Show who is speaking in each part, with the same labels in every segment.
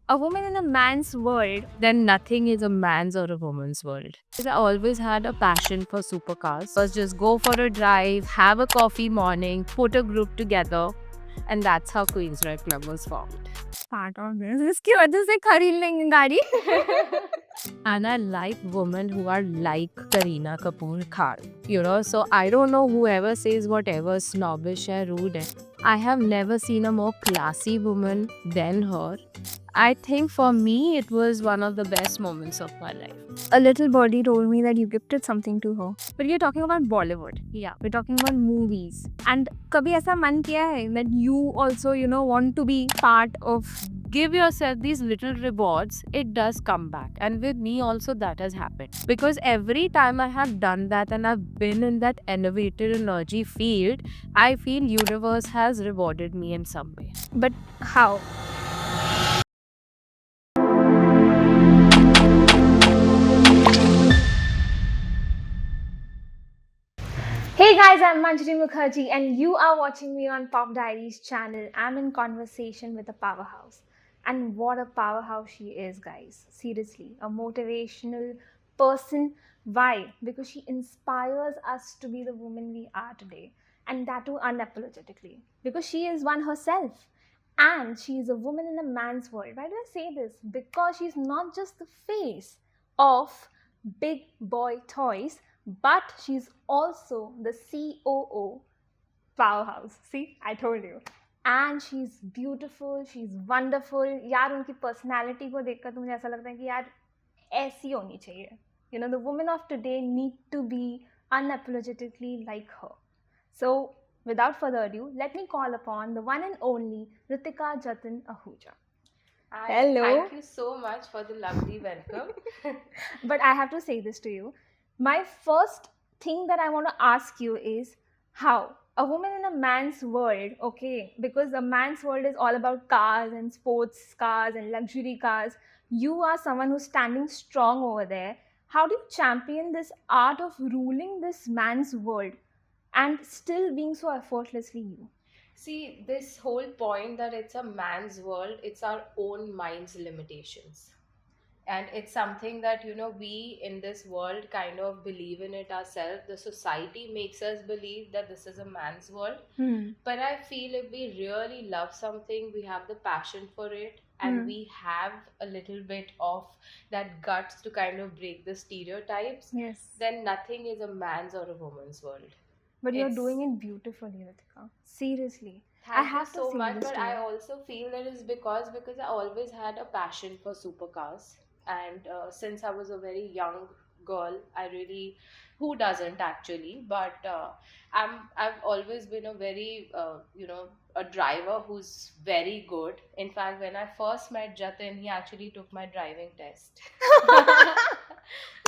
Speaker 1: A woman in a man's world, then nothing is a man's or a woman's world. I always had a passion for supercars. First, just go for a drive, have a coffee morning, put a group together, and that's how Queen's Drive Club was formed. Part of this. इसकी वजह से खरीद लेंगे गाड़ी. And I like women who are like Kareena Kapoor Khan. So I don't know whoever says whatever snobbish or rude. I have never seen a more classy woman than her. I think for me, it was one of the best moments of my life. A little birdie told me that you gifted something to her. But you're talking about Bollywood. Yeah. We're talking about movies. And कभी ऐसा मन किया है that you also, want to be part of. Give yourself these little rewards, it does come back. And with me also that has happened. Because every time I have done that and I've been in that elevated energy field, I feel universe has rewarded me in some way. But how? Hey guys, I'm Manjari Mukherjee and you are watching me on Pop Diaries channel. I'm in conversation with a powerhouse. And what a powerhouse she is, guys. Seriously, a motivational person. Why? Because she inspires us to be the woman we are today. And that too unapologetically. Because she is one herself. And she is a woman in a man's world. Why do I say this? Because she's not just the face of big boy toys, but she's also the COO powerhouse. See, I told you. And she's beautiful, she's wonderful. यार उनकी personality को देखकर तो मुझे ऐसा लगता है कि यार ऐसी होनी चाहिए. The women of today need to be unapologetically like her. So, without further ado, let me call upon the one and only Ritika, Jatin, Ahuja. Hello.
Speaker 2: Thank you so much for the lovely welcome.
Speaker 1: But I have to say this to you. My first thing that I want to ask you is how a woman in a man's world, okay, because a man's world is all about cars and sports cars and luxury cars. You are someone who's standing strong over there. How do you champion this art of ruling this man's world and still being so effortlessly you?
Speaker 2: See, this whole point that it's a man's world, it's our own mind's limitations. And it's something that, we in this world kind of believe in it ourselves. The society makes us believe that this is a man's world. But I feel if we really love something, we have the passion for it, and we have a little bit of that guts to kind of break the stereotypes,
Speaker 1: Yes.
Speaker 2: then nothing is a man's or a woman's world.
Speaker 1: But you're
Speaker 2: It's-
Speaker 1: doing it beautifully, Ritika. Seriously.
Speaker 2: Thank
Speaker 1: I have
Speaker 2: you
Speaker 1: to
Speaker 2: so
Speaker 1: say
Speaker 2: much,
Speaker 1: this
Speaker 2: but
Speaker 1: to
Speaker 2: I
Speaker 1: you.
Speaker 2: also feel that is because I always had a passion for supercars, and since I was a very young girl, I really, who doesn't actually, but I've always been a very a driver who's very good. In fact, when I first met Jatin, he actually took my driving test.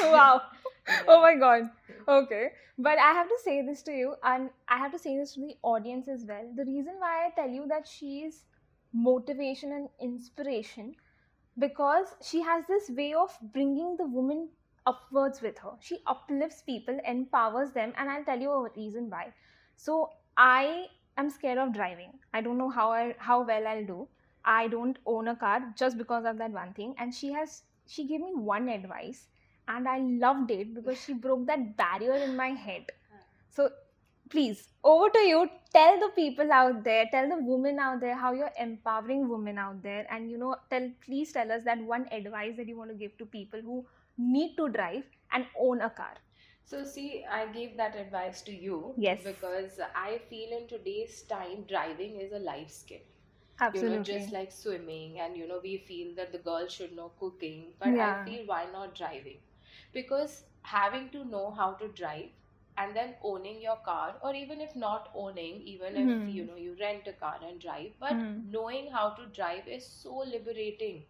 Speaker 1: Wow.
Speaker 2: Yeah.
Speaker 1: Oh my god. Okay. But I have to say this to you, and I have to say this to the audience as well. The reason why I tell you that she is motivation and inspiration, because she has this way of bringing the woman upwards with her. She uplifts people, empowers them, and I'll tell you a reason why. So I am scared of driving. I don't know how well I'll do. I don't own a car just because of that one thing. And she gave me one advice, and I loved it because she broke that barrier in my head. So please, over to you. Tell the people out there, tell the women out there how you're empowering women out there, and please tell us that one advice that you want to give to people who need to drive and own a car.
Speaker 2: So, see, I gave that advice to you.
Speaker 1: Yes.
Speaker 2: Because I feel in today's time, driving is a life skill.
Speaker 1: Absolutely.
Speaker 2: Just like swimming, and we feel that the girl should know cooking, but
Speaker 1: Yeah.
Speaker 2: I feel why not driving? Because having to know how to drive and then owning your car, or even if not owning, even if you rent a car and drive, but knowing how to drive is so liberating.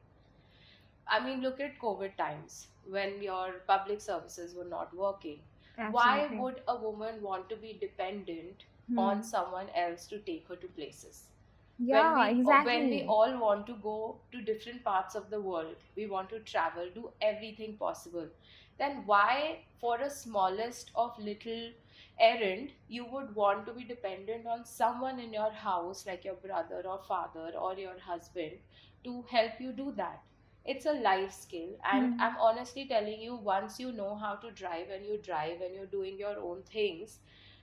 Speaker 2: I mean, look at COVID times when your public services were not working. Why
Speaker 1: Absolutely.
Speaker 2: would a woman want to be dependent on someone else to take her to places?
Speaker 1: Yeah,
Speaker 2: When
Speaker 1: exactly.
Speaker 2: we all want to go to different parts of the world, we want to travel, do everything possible, then why for a smallest of little errand, you would want to be dependent on someone in your house, like your brother or father or your husband, to help you do that. It's a life skill, and
Speaker 3: Hmm.
Speaker 2: I'm honestly telling you, once you know how to drive and you drive and you're doing your own things,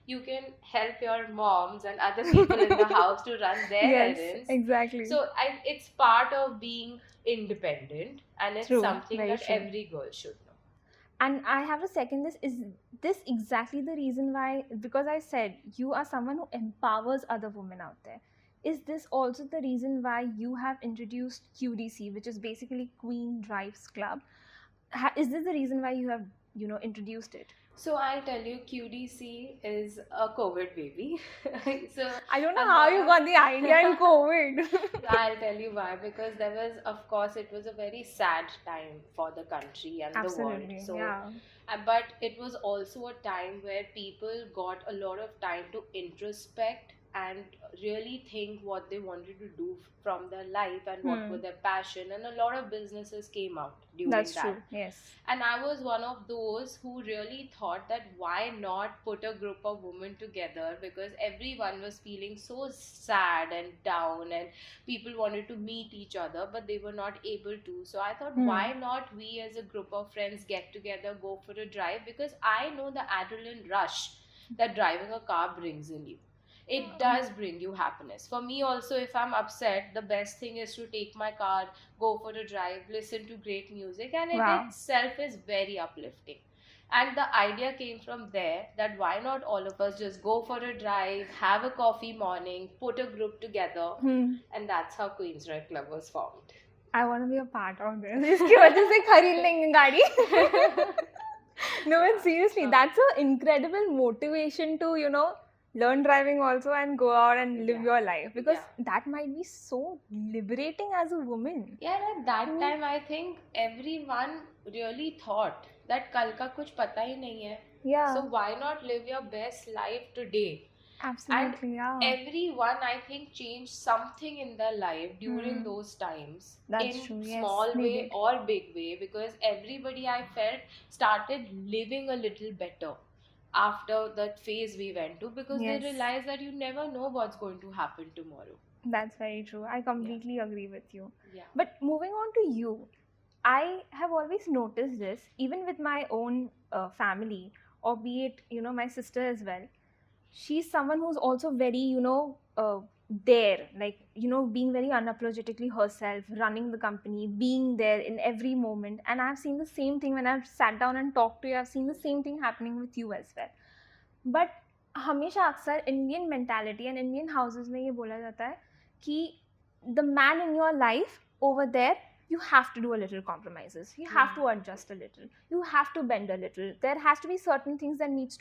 Speaker 2: you can help your moms and other people in the house to run their
Speaker 3: Yes,
Speaker 2: errands.
Speaker 3: exactly.
Speaker 2: So it's part of being independent, and it's
Speaker 3: True,
Speaker 2: something
Speaker 3: very
Speaker 2: that
Speaker 3: true.
Speaker 2: every girl should know.
Speaker 3: And I have to second this. Is this exactly the reason why? Because I said you are someone who empowers other women out there. Is this also the reason why you have introduced QDC, which is basically Queen Drives Club? Is this the reason why you have, introduced it?
Speaker 2: So I'll tell you, QDC is a COVID baby. So
Speaker 3: I don't
Speaker 2: a
Speaker 3: know how
Speaker 2: lot
Speaker 3: you
Speaker 2: of
Speaker 3: got the idea in COVID.
Speaker 2: I'll tell you why, because there was, of course, it was a very sad time for the country and the world.
Speaker 3: Absolutely,
Speaker 2: So,
Speaker 3: yeah.
Speaker 2: but it was also a time where people got a lot of time to introspect and really think what they wanted to do from their life and what were
Speaker 3: Hmm.
Speaker 2: their passion. And a lot of businesses came out during
Speaker 3: That's
Speaker 2: that.
Speaker 3: true. Yes.
Speaker 2: And I was one of those who really thought that why not put a group of women together, because everyone was feeling so sad and down, and people wanted to meet each other but they were not able to. So I thought,
Speaker 3: Hmm.
Speaker 2: why not we as a group of friends get together, go for a drive, because I know the adrenaline rush that driving a car brings in you. It does bring you happiness. For me also, if I'm upset, the best thing is to take my car, go for a drive, listen to great music, and it
Speaker 3: Wow.
Speaker 2: itself is very uplifting. And the idea came from there, that why not all of us just go for a drive, have a coffee morning, put a group together,
Speaker 3: Hmm.
Speaker 2: and that's how Queen's Red Club was formed.
Speaker 3: I want to be a part of this. इसकी वजह से खरीद लेंगे गाड़ी. No, but seriously, that's an incredible motivation to, learn driving also and go out and live
Speaker 2: Yeah.
Speaker 3: your life, because
Speaker 2: Yeah.
Speaker 3: that might be so liberating as a woman.
Speaker 2: Yeah, at that
Speaker 3: Hmm.
Speaker 2: time I think everyone really thought that कल का कुछ पता ही नहीं है.
Speaker 3: Yeah,
Speaker 2: So why not live your best life today? And
Speaker 3: absolutely. Yeah,
Speaker 2: everyone, I think, changed something in their life during
Speaker 3: Hmm.
Speaker 2: those times,
Speaker 3: That's
Speaker 2: in
Speaker 3: true. Yes,
Speaker 2: small
Speaker 3: they
Speaker 2: way
Speaker 3: did.
Speaker 2: or big way, because everybody, I felt, started living a little better after that phase we went to, because they
Speaker 3: Yes,
Speaker 2: realized that you never know what's going to happen tomorrow.
Speaker 3: that's very true. I
Speaker 2: Yeah.
Speaker 3: completely agree with you.
Speaker 2: Yeah.
Speaker 3: But moving on to you, I have always noticed this, even with my own family, or be it, my sister as well. She's someone who's also very, there, like, being very unapologetically herself, running the company, being there in every moment. And I've seen the same thing when I've sat down and talked to you. I've seen the same thing happening with you as well. But हमेशा अक्सर Indian mentality and Indian houses में ये बोला जाता है कि the man in your life over there you have to do a little compromises, you have to adjust a little, you have to bend a little, there has to be certain things that needs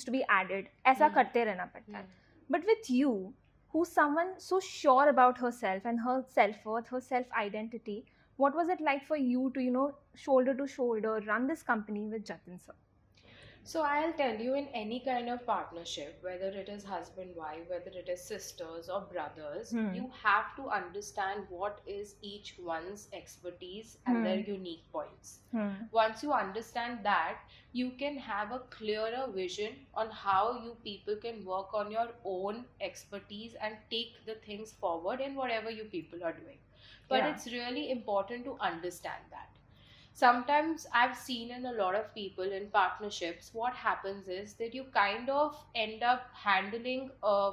Speaker 3: to be added, ऐसा करते रहना पड़ता है. But with you, who's someone so sure about herself and her self-worth, her self-identity, what was it like for you to, shoulder to shoulder run this company with Jatin sir?
Speaker 2: So I'll tell you, in any kind of partnership, whether it is husband, wife, whether it is sisters or brothers, you have to understand what is each one's expertise and their unique points. Once you understand that, you can have a clearer vision on how you people can work on your own expertise and take the things forward in whatever you people are doing. But
Speaker 3: Yeah.
Speaker 2: it's really important to understand that. Sometimes I've seen in a lot of people in partnerships, what happens is that you kind of end up handling a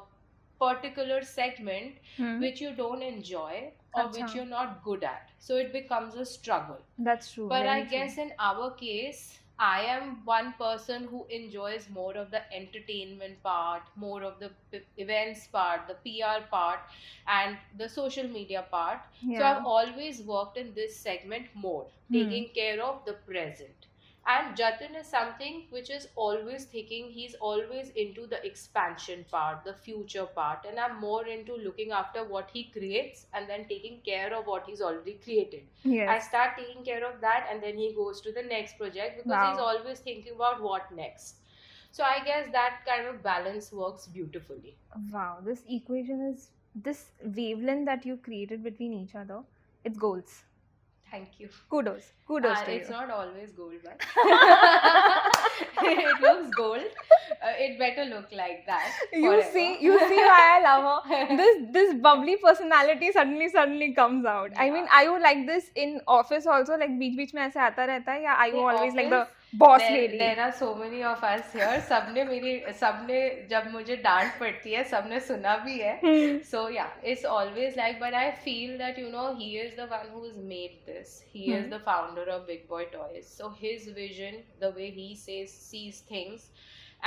Speaker 2: particular segment which you don't enjoy or which
Speaker 3: Acha.
Speaker 2: you're not good at. So it becomes a struggle.
Speaker 3: That's true.
Speaker 2: But
Speaker 3: very
Speaker 2: I
Speaker 3: true.
Speaker 2: guess in our case, I am one person who enjoys more of the entertainment part, more of the events part, the PR part, and the social media part. So
Speaker 3: Yeah.
Speaker 2: I've always worked in this segment more, taking care of the present. And Jatin is something which is always thinking, he's always into the expansion part, the future part, and I'm more into looking after what he creates and then taking care of what he's already created.
Speaker 3: Yes.
Speaker 2: I start taking care of that, and then he goes to the next project, because
Speaker 3: Wow.
Speaker 2: he's always thinking about what next. So I guess that kind of balance works beautifully.
Speaker 3: Wow, this equation is this wavelength that you created between each other. It's goals.
Speaker 2: Thank you.
Speaker 3: Kudos to
Speaker 2: It's
Speaker 3: you.
Speaker 2: not always gold, but it looks gold. It better look like that forever.
Speaker 3: You see why I love her. This bubbly personality suddenly comes out. I mean,
Speaker 2: Yeah.
Speaker 3: are you like this in office also? Like बीच बीच में ऐसे आता रहता है या are you
Speaker 2: नहीं,
Speaker 3: always like the
Speaker 2: office
Speaker 3: boss lady?
Speaker 2: There are so many of us here. सबने जब मुझे डांट पड़ती है सबने सुना भी है. So yeah, it's always like, but I feel that he is the one who's made this. He is the founder of Big Boy Toys. So his vision, the way he sees things,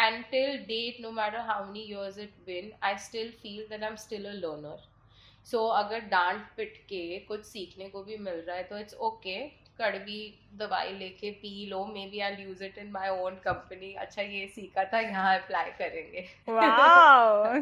Speaker 2: and till date, no matter how many years it's been, I still feel that I'm still a learner. So अगर डांट पिट के कुछ सीखने को भी मिल रहा है तो इट्स ओके. कड़वी दवाई लेके पी लो. Maybe I use it in my own company. अच्छा ये सीखा था, यहाँ अप्लाई करेंगे.
Speaker 3: Wow,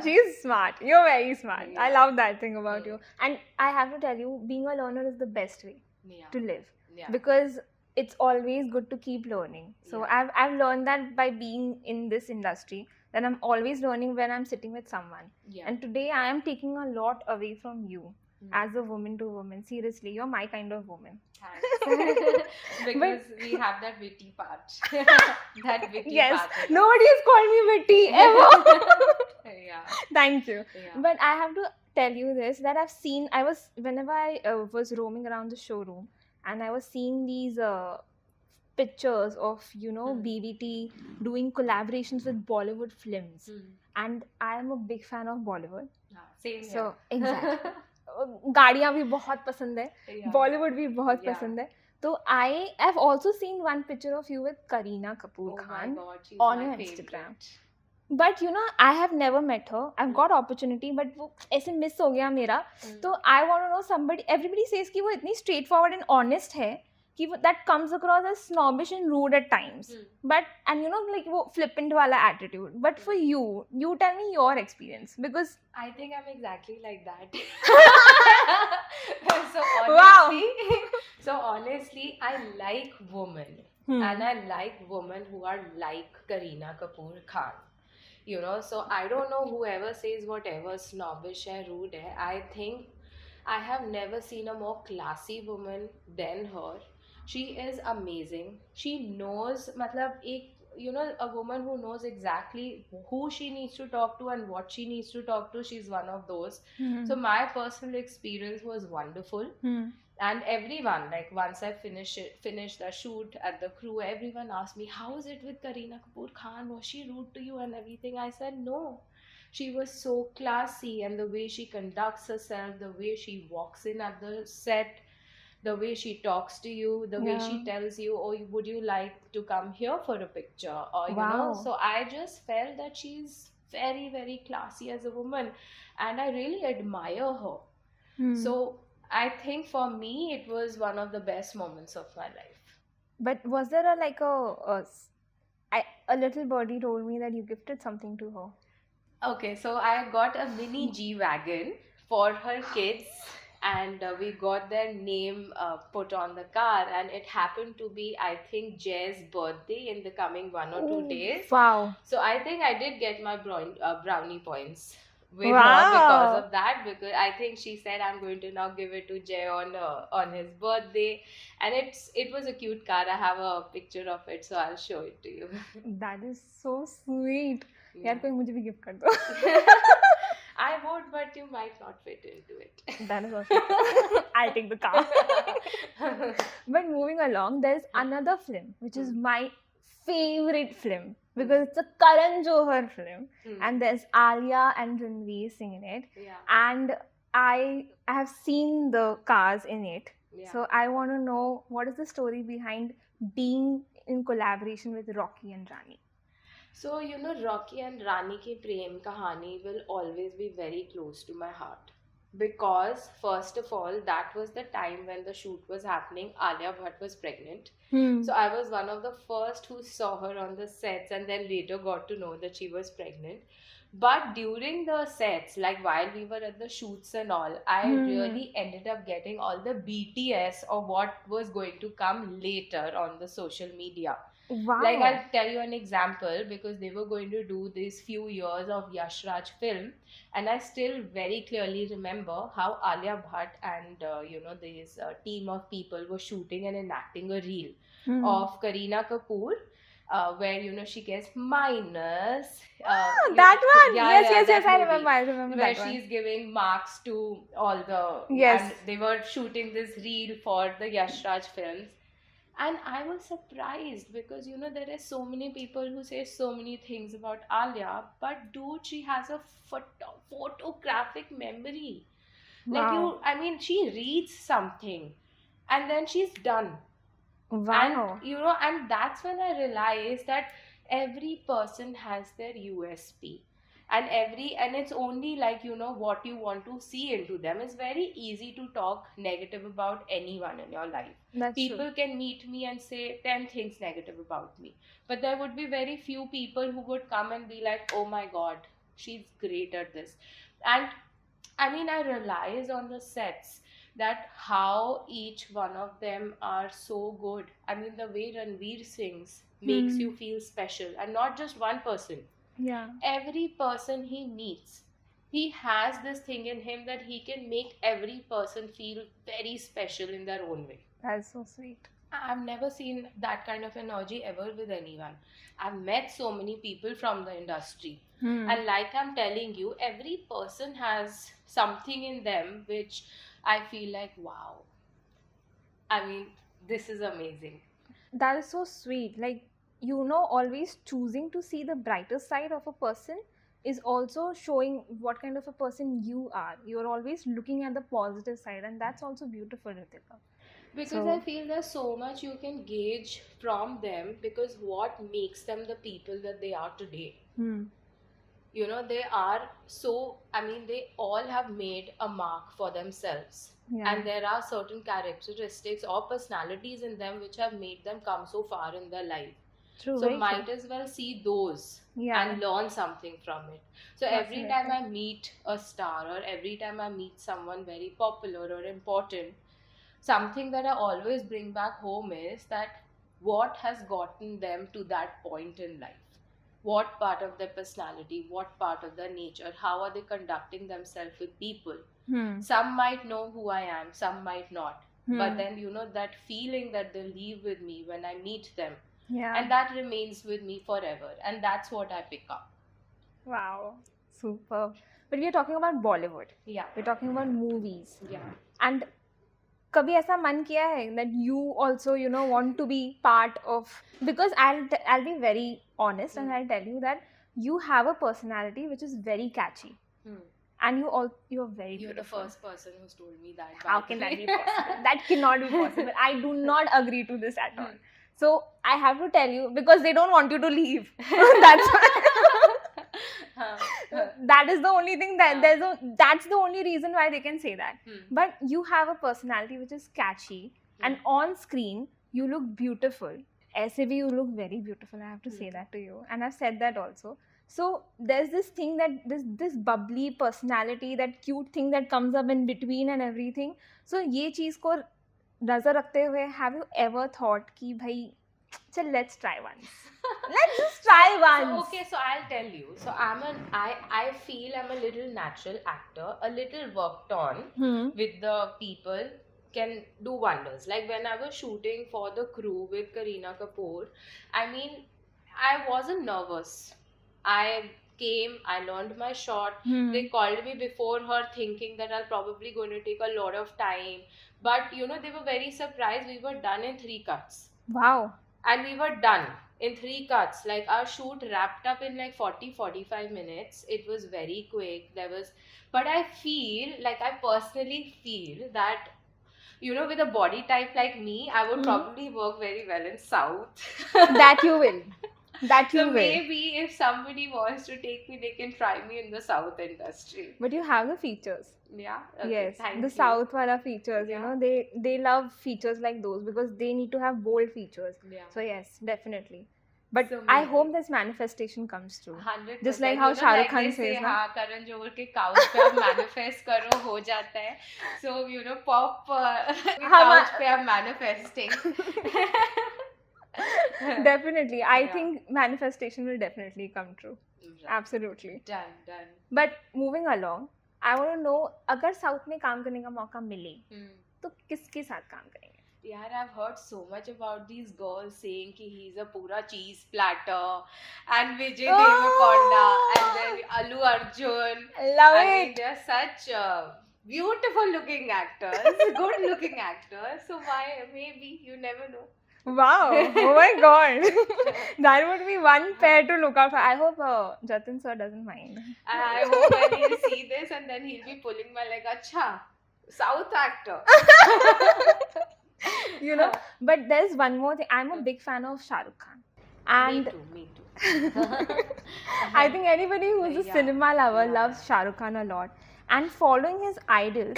Speaker 3: she's smart. You're very smart. I
Speaker 2: Yeah.
Speaker 3: love that thing about you. And I have to tell you, being a learner is the best way
Speaker 2: Yeah.
Speaker 3: to live
Speaker 2: Yeah.
Speaker 3: because it's always good to keep learning. So
Speaker 2: Yeah.
Speaker 3: I've learned that by being in this industry, that I'm always learning when I'm sitting with someone.
Speaker 2: Yeah.
Speaker 3: And today I am taking a lot away from you as a woman to woman. Seriously, you're my kind of woman.
Speaker 2: Thanks. Because we have that witty part. That witty
Speaker 3: Yes,
Speaker 2: part.
Speaker 3: nobody has called me witty ever.
Speaker 2: Yeah.
Speaker 3: Thank you.
Speaker 2: Yeah.
Speaker 3: But I have to tell you this, that whenever I was roaming around the showroom and I was seeing these pictures of BBT doing collaborations with Bollywood films, and I am a big fan of Bollywood.
Speaker 2: Same
Speaker 3: So
Speaker 2: here.
Speaker 3: exactly. गाड़ियाँ भी बहुत पसंद है,
Speaker 2: Yeah.
Speaker 3: Bollywood भी बहुत
Speaker 2: Yeah.
Speaker 3: पसंद है. तो I have also seen one picture of you with Kareena Kapoor
Speaker 2: Oh my
Speaker 3: Khan
Speaker 2: God, she's
Speaker 3: on
Speaker 2: my
Speaker 3: your
Speaker 2: favorite.
Speaker 3: Instagram. But I have never met her. I've got opportunity, but वो ऐसे miss हो गया मेरा. तो I want to know somebody. Everybody says कि वो इतनी straightforward and honest है कि that comes across as snobbish and rude at times. But and like वो flippant वाला attitude. But for you tell me your experience because
Speaker 2: I think I'm exactly like that.
Speaker 3: Wow.
Speaker 2: So honestly, I like women. And I like women who are like Kareena Kapoor Khan. So I don't know whoever says whatever snobbish hai, rude hai. I think I have never seen a more classy woman than her. She is amazing. She knows, a woman who knows exactly who she needs to talk to and what she needs to talk to. She's one of those. So my personal experience was wonderful. And everyone, like once I finished the shoot at the crew, everyone asked me, how is it with Kareena Kapoor Khan? Was she rude to you and everything? I said, no. She was so classy, and the way she conducts herself, the way she walks in at the set, the way she talks to you, the way she tells you, oh, would you like to come here for a picture? Or, so I just felt that she's very, very classy as a woman, and I really admire her. So I think for me, it was one of the best moments of my life.
Speaker 3: But was there a little birdie told me that you gifted something to her?
Speaker 2: Okay, so I got a mini G-Wagon for her kids, and we got their name put on the car, and it happened to be, I think, Jay's birthday in the coming 1 or 2 days.
Speaker 3: Wow.
Speaker 2: So I think I did get my brownie points with her
Speaker 3: Wow.
Speaker 2: because of that, because I think she said I'm going to now give it to Jay on his birthday, and it was a cute card. I have a picture of it, so I'll show it to you.
Speaker 3: That is so sweet. यार कोई मुझे भी gift कर दो.
Speaker 2: I would, but you might not fit into it.
Speaker 3: That is awesome. I'll take the car. But moving along, there's another film which is my favorite film because it's a Karan Johar film, and there's Alia and Ranveer Singh in it.
Speaker 2: Yeah.
Speaker 3: And I have seen the cars in it.
Speaker 2: Yeah.
Speaker 3: So I want to know, what is the story behind being in collaboration with Rocky and Rani?
Speaker 2: So, Rocky and Rani ki prem kahani will always be very close to my heart. Because, first of all, that was the time when the shoot was happening. Alia Bhatt was pregnant. So, I was one of the first who saw her on the sets, and then later got to know that she was pregnant. But during the sets, like while we were at the shoots and all, I really ended up getting all the BTS or what was going to come later on the social media. Like, I'll
Speaker 3: Wow.
Speaker 2: tell you an example, because they were going to do these few years of Yash Raj film, and I still very clearly remember how Alia Bhatt and this team of people were shooting and enacting a reel
Speaker 3: Hmm.
Speaker 2: of Kareena Kapoor, where she gets minus,
Speaker 3: That one.
Speaker 2: yeah,
Speaker 3: Yes,
Speaker 2: yeah,
Speaker 3: yes, yes.
Speaker 2: that
Speaker 3: I remember.
Speaker 2: movie,
Speaker 3: I remember
Speaker 2: where
Speaker 3: that one.
Speaker 2: she's giving marks to all the,
Speaker 3: Yes.
Speaker 2: and they were shooting this reel for the Yash Raj films. And I was surprised, because there are so many people who say so many things about Alia, but dude, she has a photographic memory. Like,
Speaker 3: Wow.
Speaker 2: I mean, she reads something and then she's done. And
Speaker 3: Wow.
Speaker 2: and that's when I realized that every person has their USP, and it's only like, what you want to see into them. It's very easy to talk negative about anyone in your life.
Speaker 3: That's true.
Speaker 2: People can meet me and say 10 things negative about me, but there would be very few people who would come and be like, oh my god, she's great at this. And I mean, I realize on the sets that how each one of them are so good. I mean, the way Ranveer sings makes you
Speaker 3: Hmm.
Speaker 2: feel special, and not just one person.
Speaker 3: Yeah.
Speaker 2: Every person he meets, he has this thing in him that he can make every person feel very special in their own way.
Speaker 3: That's so sweet.
Speaker 2: I've never seen that kind of energy ever with anyone. I've met so many people from the industry.
Speaker 3: Hmm.
Speaker 2: And like I'm telling you, every person has something in them which I feel like, wow. I mean, this is amazing.
Speaker 3: That is so sweet. Like, always choosing to see the brighter side of a person is also showing what kind of a person you are. You're always looking at the positive side, and that's also beautiful, Ritika.
Speaker 2: Because I
Speaker 3: So,
Speaker 2: feel there's so much you can gauge from them, because what makes them the people that they are today.
Speaker 3: hmm.
Speaker 2: They are so, I mean, they all have made a mark for themselves,
Speaker 3: Yeah.
Speaker 2: and there are certain characteristics or personalities in them which have made them come so far in their life.
Speaker 3: True,
Speaker 2: So
Speaker 3: very
Speaker 2: might
Speaker 3: true.
Speaker 2: as well see those
Speaker 3: Yeah,
Speaker 2: and learn something from it. So every time
Speaker 3: definitely.
Speaker 2: I meet a star, or every time I meet someone very popular or important, something that I always bring back home is that what has gotten them to that point in life. What part of their personality, what part of their nature, how are they conducting themselves with people?
Speaker 3: Hmm.
Speaker 2: Some might know who I am, some might not. But
Speaker 3: Hmm.
Speaker 2: then, that feeling that they leave with me when I meet them,
Speaker 3: Yeah.
Speaker 2: and that remains with me forever. And that's what I pick up.
Speaker 3: Wow. Super. But we are talking about Bollywood.
Speaker 2: Yeah.
Speaker 3: We're talking about movies.
Speaker 2: Yeah.
Speaker 3: And कभी ऐसा मन किया है that you also want to be part of, because I'll be very honest and I'll tell you that you have a personality which is very catchy, and you're very
Speaker 2: You're the
Speaker 3: beautiful.
Speaker 2: first person who's told me that.
Speaker 3: How can that be possible? That cannot be possible. I do not agree to this at all. So I have to tell you, because they don't want you to leave. That's that is the only thing that that's the only reason why they can say that. But you have a personality which is catchy, and on screen you look beautiful. ऐसे भी you look very beautiful. I have to say that to you, and I've said that also. So there's this thing that this bubbly personality, that cute thing that comes up in between and everything. So ये चीज को नजर रखते हुए, have you ever thought कि भाई चल let's try once. Let's just try once.
Speaker 2: So, okay, so I'll tell you. So I feel I'm a little natural actor, a little worked on with the people can do wonders. Like when I was shooting for the crew with Kareena Kapoor, I mean, I wasn't nervous. I came, I learned my shot. They called me before her, thinking that I'll probably going to take a lot of time. But they were very surprised. We were done in 3 cuts.
Speaker 3: Wow.
Speaker 2: And we were done in 3 cuts. Like our shoot wrapped up in like 40-45 minutes. It was very quick. But I feel like, I personally feel that with a body type like me, I would probably work very well in South.
Speaker 3: That you will. That you
Speaker 2: So
Speaker 3: will.
Speaker 2: maybe if somebody wants to take me, they can try me in the South industry.
Speaker 3: But you have the features.
Speaker 2: Yeah. Okay,
Speaker 3: Yes,
Speaker 2: thank
Speaker 3: the
Speaker 2: you.
Speaker 3: South wala features.
Speaker 2: Yeah.
Speaker 3: They love features like those, because they need to have bold features.
Speaker 2: Yeah.
Speaker 3: So yes, definitely. But
Speaker 2: So
Speaker 3: I
Speaker 2: maybe.
Speaker 3: hope this manifestation comes true.
Speaker 2: 100%.
Speaker 3: Just like how Shah Rukh Khan
Speaker 2: they
Speaker 3: says,
Speaker 2: say,
Speaker 3: na?
Speaker 2: हाँ, Karan Johar के couch पे आप manifest करो हो जाता है. So pop couch पे आप manifesting.
Speaker 3: Definitely. I
Speaker 2: Yeah.
Speaker 3: think manifestation will definitely come true.
Speaker 2: Right.
Speaker 3: Absolutely.
Speaker 2: Done, done.
Speaker 3: But moving along, I want to know, अगर साउथ में काम करने का मौका मिले तो किसके साथ काम करेंगे?
Speaker 2: Yeah, I've heard so much about these girls saying कि he's a pura cheese platter and Vijay Deverakonda and then Alu Arjun.
Speaker 3: Love
Speaker 2: I
Speaker 3: it.
Speaker 2: mean, they're such beautiful looking actors, good looking actors. So why, maybe, you never know.
Speaker 3: Wow. Oh my god. That would be one pair to look out for. I hope Jatin sir doesn't mind.
Speaker 2: And I hope when he'll see this and then he'll be pulling my leg, acha, South actor.
Speaker 3: You know, but there's one more thing. I'm a big fan of Shah Rukh Khan. And
Speaker 2: Me too.
Speaker 3: I think anybody who's a
Speaker 2: Yeah.
Speaker 3: cinema lover
Speaker 2: Yeah.
Speaker 3: loves Shah Rukh Khan a lot. And following his idols,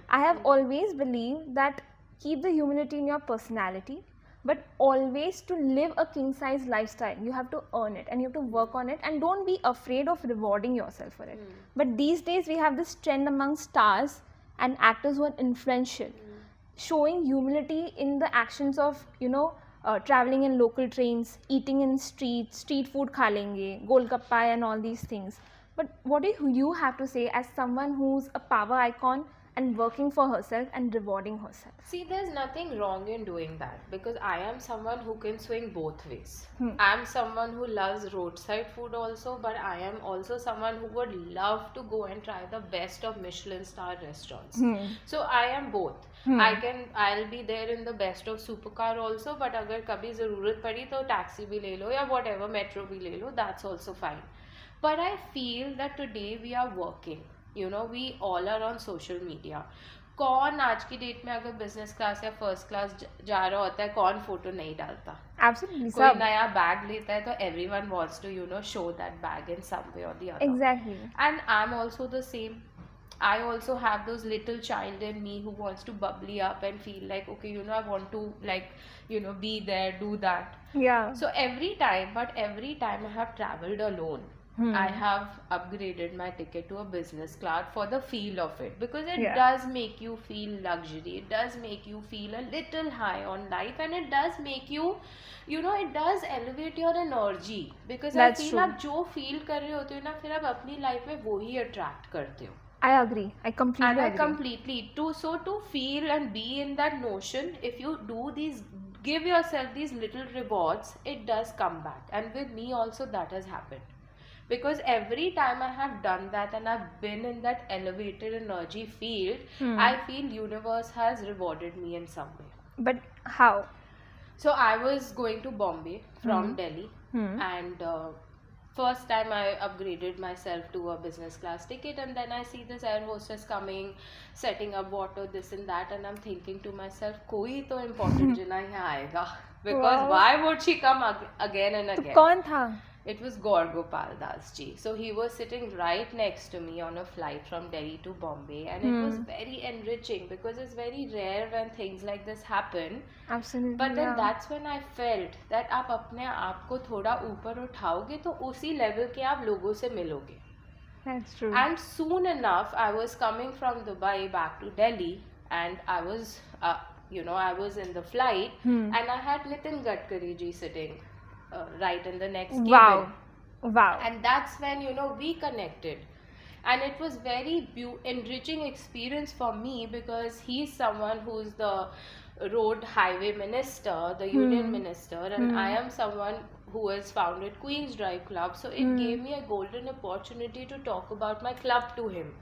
Speaker 3: I have always believed that keep the humility in your personality, but always to live a king size lifestyle. You have to earn it and you have to work on it, and don't be afraid of rewarding yourself for it. But these days, we have this trend among stars and actors who are influential, showing humility in the actions of, traveling in local trains, eating in street food kha lenge, golgappa and all these things. But what do you have to say as someone who's a power icon and working for herself and rewarding herself?
Speaker 2: See, there's nothing wrong in doing that because I am someone who can swing both ways. I'm someone who loves roadside food also, but I am also someone who would love to go and try the best of Michelin star restaurants. So I am both. I'll be there in the best of supercar also, but अगर कभी ज़रूरत पड़ी तो taxi भी ले लो या whatever metro भी ले लो, that's also fine. But I feel that today we are working. We all are on social media. कौन आज की डेट में अगर बिजनेस क्लास या फर्स्ट क्लास जा रहा होता है कौन फोटो नहीं डालता?
Speaker 3: Absolutely.
Speaker 2: कोई नया बैग लेता है तो everyone wants to show that bag in some way or the other.
Speaker 3: Exactly.
Speaker 2: And I'm also the same. I also have those little child in me who wants to bubbly up and feel like, okay, I want to be there, do that.
Speaker 3: Yeah.
Speaker 2: So every time I have traveled alone, I have upgraded my ticket to a business class for the feel of it, because it does make you feel luxury. It does make you feel a little high on life, and it does make you, it does elevate your energy, because
Speaker 3: That's
Speaker 2: I feel
Speaker 3: true.
Speaker 2: आप जो feel कर रहे होते हो ना, फिर आप अपनी life में वो ही attract करते हो.
Speaker 3: I agree. I completely
Speaker 2: And I
Speaker 3: agree.
Speaker 2: completely to feel and be in that notion, if you give yourself these little rewards, it does come back. And with me also that has happened, because every time I have done that and I've been in that elevated energy field, I feel universe has rewarded me in some way.
Speaker 3: But how?
Speaker 2: So I was going to Bombay from Delhi, and first time I upgraded myself to a business class ticket, and then I see this air hostess coming, setting up water, this and that, and I'm thinking to myself, koi to important jana yahan aayega, because why would she come again and again?
Speaker 3: तो कौन था?
Speaker 2: It was Gaur Gopal Das ji. So he was sitting right next to me on a flight from Delhi to Bombay, and it was very enriching, because it's very rare when things like this happen.
Speaker 3: Absolutely.
Speaker 2: But then that's when I felt that आप अपने आप को थोड़ा ऊपर उठाओगे तो उसी level के आप लोगों से मिलोगे.
Speaker 3: That's true.
Speaker 2: And soon enough, I was coming from Dubai back to Delhi, and I was, I was in the flight, and I had Nitin Gadkari ji sitting right in the next cabin.
Speaker 3: Wow.
Speaker 2: And that's when we connected, and it was very enriching experience for me, because he's someone who's the road highway minister, the union minister, and I am someone who has founded Queen's Drive Club. So it gave me a golden opportunity to talk about my club to him.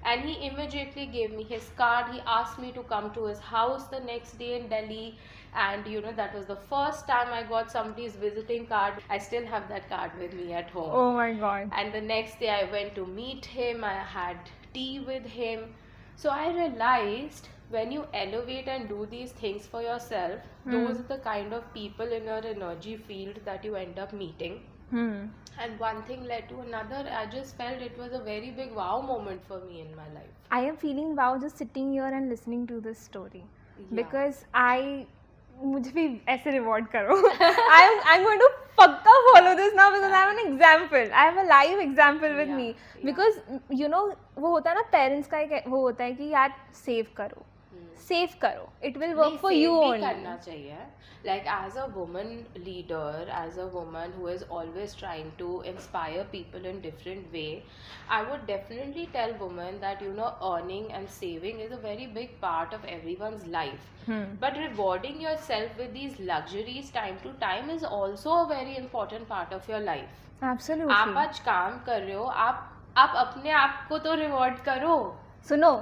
Speaker 2: And he immediately gave me his card. He asked me to come to his house the next day in Delhi. And that was the first time I got somebody's visiting card. I still have that card with me at home.
Speaker 3: Oh my god.
Speaker 2: And the next day I went to meet him. I had tea with him. So I realized when you elevate and do these things for yourself, those are the kind of people in your energy field that you end up meeting. And one thing led to another. I just felt it was a very big wow moment for me in my life.
Speaker 3: I am feeling wow just sitting here and listening to this story.
Speaker 2: Yeah.
Speaker 3: Because मुझे भी ऐसे reward करो. I'm going to पक्का follow this now, because I have an example. I have a live example with me. Because वो होता है ना, parents का एक वो होता है कि यार save करो. safe करो, it will
Speaker 2: नहीं
Speaker 3: work for you
Speaker 2: सेव भी
Speaker 3: only.
Speaker 2: करना चाहिए. Like as a woman leader, as a woman who is always trying to inspire people in different way, I would definitely tell women that earning and saving is a very big part of everyone's life. But rewarding yourself with these luxuries time to time is also a very important part of your life.
Speaker 3: Absolutely.
Speaker 2: आप आज काम कर रहे हो, आप अपने आप को तो रिवॉर्ड करो.
Speaker 3: सुनो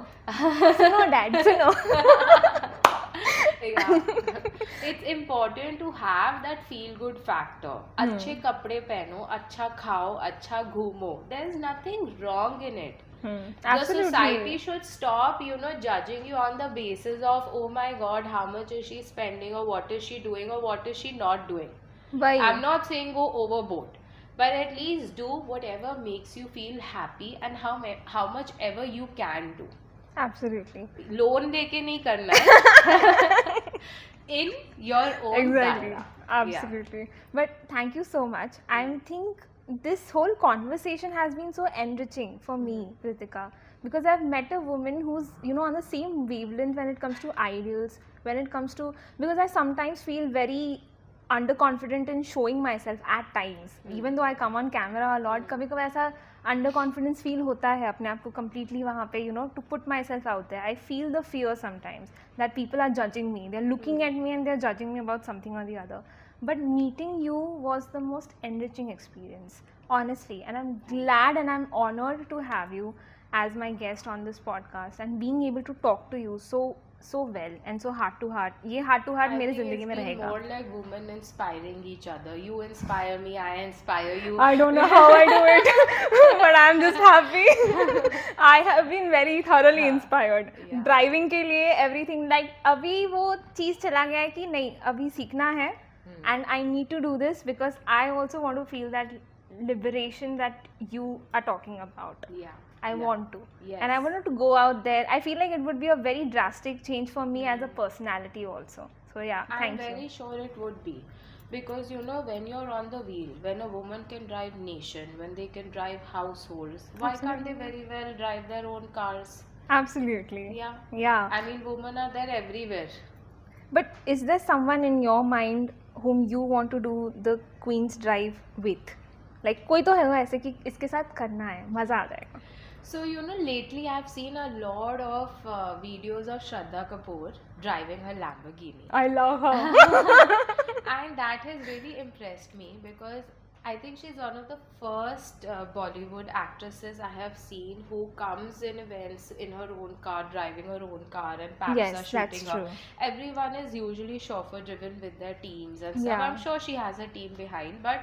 Speaker 3: डैड सुनो.
Speaker 2: It's important to have that feel good factor. अच्छे कपड़े पहनो, अच्छा खाओ, अच्छा घूमो. There's nothing wrong in it. The society should stop judging you on the basis of, oh my god, how much is she spending, or what is she doing, or what is she not doing.
Speaker 3: Why?
Speaker 2: I'm not saying go overboard, but at least do whatever makes you feel happy and how much ever you can do.
Speaker 3: Absolutely.
Speaker 2: Loan लेके नहीं करना है. In your own
Speaker 3: Exactly.
Speaker 2: time.
Speaker 3: Absolutely. But thank you so much. I think this whole conversation has been so enriching for me, Ritika, because I've met a woman who's on the same wavelength when it comes to ideals, when it comes to, because I sometimes feel very underconfident in showing myself at times, even though I come on camera a lot. कभी कभी ऐसा underconfidence feel होता है अपने आप को completely वहाँ पे to put myself out there. I feel the fear sometimes that people are judging me, they're looking at me and they're judging me about something or the other. But meeting you was the most enriching experience, honestly, and I'm glad and I'm honored to have you as my guest on this podcast and being able to talk to you so well and so heart to heart. ये heart to heart
Speaker 2: I
Speaker 3: मेरे
Speaker 2: think
Speaker 3: जिंदगी में
Speaker 2: it's been
Speaker 3: रहेगा.
Speaker 2: more like women inspiring each other. You inspire me, I inspire you.
Speaker 3: I don't know how I do it, but I'm just happy. I have been very thoroughly inspired.
Speaker 2: Yeah.
Speaker 3: Driving के लिए everything, like अभी वो चीज़ चला गया है कि नहीं अभी सीखना है, and I need to do this because I also want to feel that liberation that you are talking about.
Speaker 2: Yeah.
Speaker 3: I want to.
Speaker 2: Yes.
Speaker 3: And I wanted to go out there. I feel like it would be a very drastic change for me as a personality also. So yeah,
Speaker 2: I'm
Speaker 3: thank you.
Speaker 2: very sure it would be, because when you're on the wheel, when a woman can drive nation, when they can drive households, why can't they very well drive their own cars?
Speaker 3: Absolutely.
Speaker 2: Yeah.
Speaker 3: Yeah.
Speaker 2: I mean, women are there everywhere.
Speaker 3: But is there someone in your mind whom you want to do the Queen's Drive with? Like कोई तो है वो ऐसे कि इसके साथ करना है, मजा आ जाएगा.
Speaker 2: So lately I've seen a lot of videos of Shraddha Kapoor driving her Lamborghini.
Speaker 3: I love her.
Speaker 2: And that has really impressed me, because I think she's one of the first Bollywood actresses I have seen who comes in events in her own car, driving her own car, and packs
Speaker 3: Yes,
Speaker 2: are
Speaker 3: that's
Speaker 2: shooting her.
Speaker 3: true.
Speaker 2: Everyone is usually chauffeur driven with their teams and stuff.
Speaker 3: Yeah.
Speaker 2: I'm sure she has a team behind, but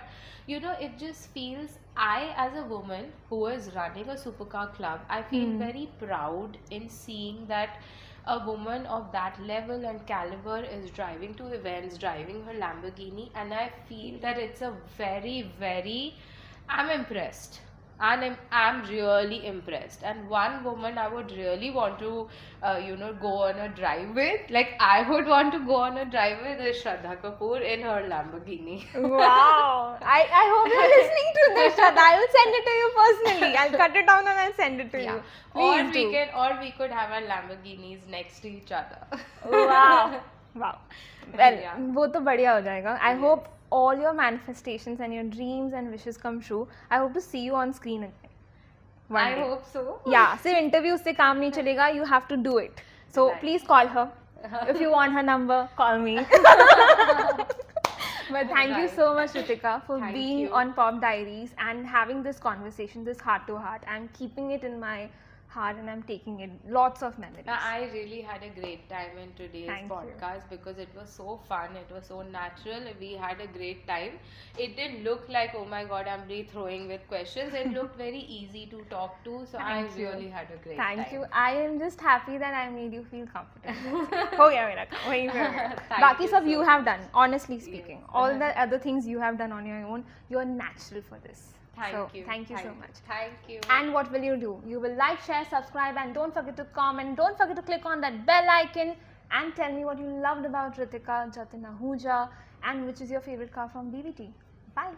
Speaker 2: it just feels, I as a woman who is running a supercar club, I feel very proud in seeing that a woman of that level and caliber is driving to events, driving her Lamborghini, and I feel that it's a very, very, I'm impressed. And I'm really impressed. And one woman I would really want to, go on a drive with, like I would want to go on a drive with, is Shraddha Kapoor in her Lamborghini.
Speaker 3: Wow. I hope you're listening to this, Shraddha. I will send it to you personally. I'll cut it down and I'll send it to you.
Speaker 2: Or
Speaker 3: Please
Speaker 2: we could have our Lamborghinis next to each other.
Speaker 3: Wow. Wow. Well,
Speaker 2: Yeah.
Speaker 3: वो तो बढ़िया हो जाएगा. I hope all your manifestations and your dreams and wishes come true. I hope to see you on screen again. One
Speaker 2: I
Speaker 3: day.
Speaker 2: hope so.
Speaker 3: Yeah, सिर्फ interviews से काम नहीं चलेगा. You have to do it. So
Speaker 2: Right.
Speaker 3: please call her. If you want her number, call me. But thank you
Speaker 2: Right.
Speaker 3: so much, Ritika, for
Speaker 2: Thank
Speaker 3: being
Speaker 2: you.
Speaker 3: on Pop Diaries and having this conversation, this heart to heart. I'm keeping it in my heart and I'm taking it lots of memories.
Speaker 2: I really had a great time in today's
Speaker 3: Thank you.
Speaker 2: podcast because it was so fun, it was so natural. We had a great time. It didn't look like, oh my god, I'm really throwing with questions. It looked very easy to talk to, so
Speaker 3: Thank
Speaker 2: I
Speaker 3: you.
Speaker 2: really had a great time.
Speaker 3: Thank you. I am just happy that I made you feel comfortable. हो गया मेरा काम, वहीं पे हो गया.
Speaker 2: Thank
Speaker 3: बाकी
Speaker 2: you
Speaker 3: सब
Speaker 2: so
Speaker 3: you have done, honestly speaking.
Speaker 2: Yes.
Speaker 3: All the other things you have done on your own, you're natural for this.
Speaker 2: Thank
Speaker 3: So,
Speaker 2: you.
Speaker 3: Thank you so much.
Speaker 2: Thank you.
Speaker 3: And what will you do? You will like, share, subscribe, and don't forget to comment. Don't forget to click on that bell icon and tell me what you loved about Ritika, Jatin, Ahuja, and which is your favorite car from BBT. Bye.